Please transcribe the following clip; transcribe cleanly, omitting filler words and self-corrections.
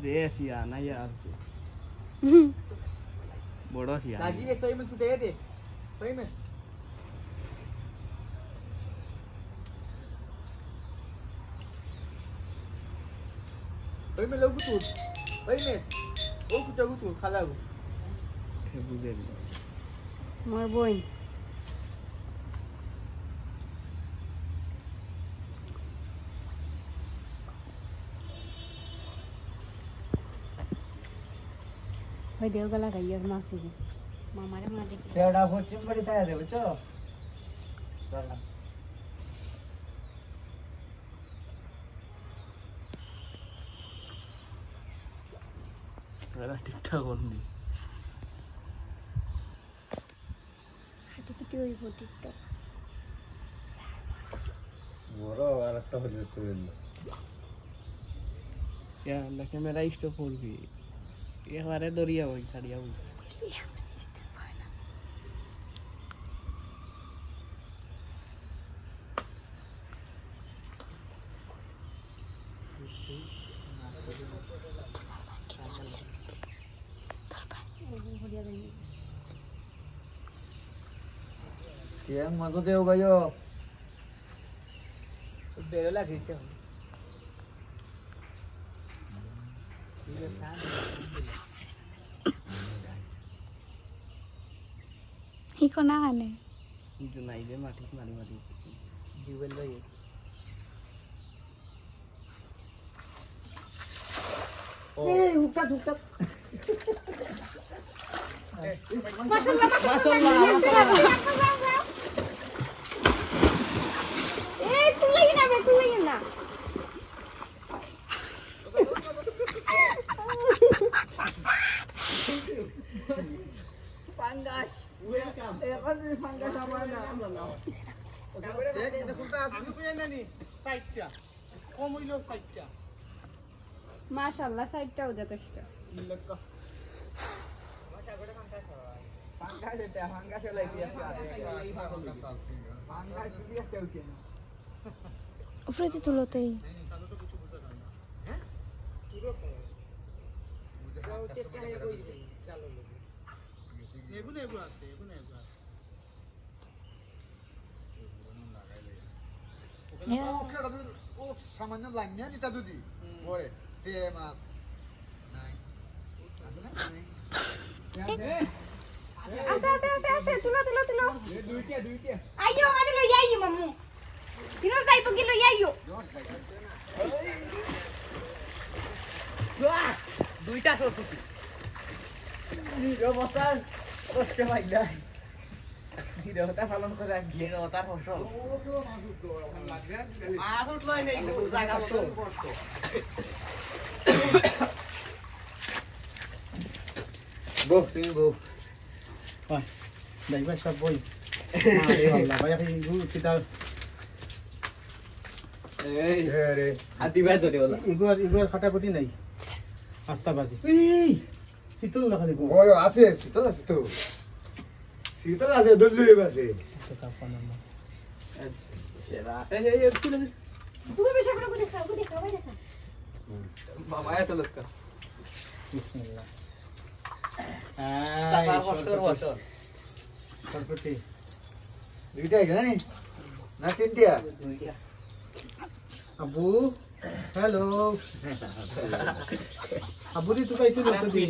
যে শিয়ানা ইয়ার বড় শিয়ানা lagi saya mesti deh saya mesti Oi me logo tudo. Oi me. O que jogo tudo, খালাও। কে বুঝে দিল মোর বোন ওই দেও গলা গাইয়ার মাসি মামারে মা দেখি টেড়া পশ্চিম বাড়ি তাই দেব চো চল এরা ঠিকঠাক হননি হাঁটি পিটি হইব টিকটক বড় আর একটা হলে তুইল ইয়া না ক্যামেরা স্টপ করবি এবারে দরিয়া ওই ছাড়িয়া ওই Yang mago deo gayo. Deo lagi ke. হিকো না কানে কিন্তু নাই দে মাটি মারি মারি Jiwel lo ye. Eh, hukat hukat. মাশাআল্লাহ মাশাআল্লাহ এই তুই না Panggas. Welcome. Kan panggas sama na. Ini kunta asli punya nani. Saitya. Kom hইলো saitya. মাশাআল্লাহ সাইডটাও যথেষ্ট Lekka. Panggas এটা panggas lagi ya. Panggas dia কেউকে না। উপরে তুলোতেই হ্যাঁ? পুরো যাও চেষ্টা হে কই চলো এগুলো আছে ও সামান্য লাইন দিতা দুদি পরে তে মাছ নাই আছে তুলো দুইটা আইও আমাদের লই আইও মামু কিনো যাইবো কি লই আইও দুইটা সরতুছি নিরবতার কষ্ট পাইলা নিরবতা পালন করে গিয়ে নিরবতার ফসল মাছ লয় নেই জায়গা তো বউ তুমি বউ Dai vai saboi. Alah, banyak minggu kita রে হাতি ভাই ধরে বলা igor খাটাকুটি নাই আস্তা বাজি এই শীতল না খালি ওই আছে শীতল আছে তো শীতল আছে দল্লু এবারে সেরা এই তুই তুমি বেশি করে দেখা ভাই দেখা মামা এত লোক বিসমিল্লাহ টাকা কষ্টর বছর সরপটি দুইটাই জানি না তিনটা দুইটা আবু হ্যালো আবু দি তুই কাইছিস তো দিন